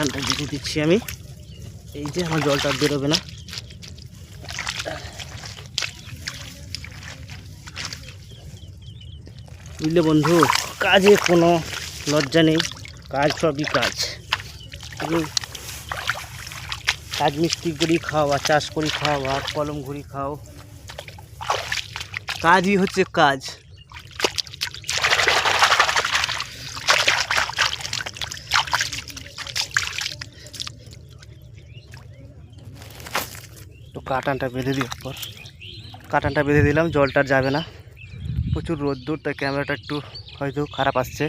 কাটানটা বেঁধে দিচ্ছি আমি। এই যে আমার জলটা বেরোবে না। বুঝলে বন্ধু, কাজে কোনো লজ্জা নেই, কাজ সবই কাজ। কাজ মিস্ত্রি করি খাও, আর চাষ করি খাও, আর কলম ঘুরি খাও, কাজই হচ্ছে কাজ। তো কাটানটা বেঁধে দেওয়ার পর কাটানটা বেঁধে দিলাম, জলটা যাবে না, প্রচুর রোদ্দুর, তাই ক্যামেরাটা একটু হয়তো খারাপ আসছে।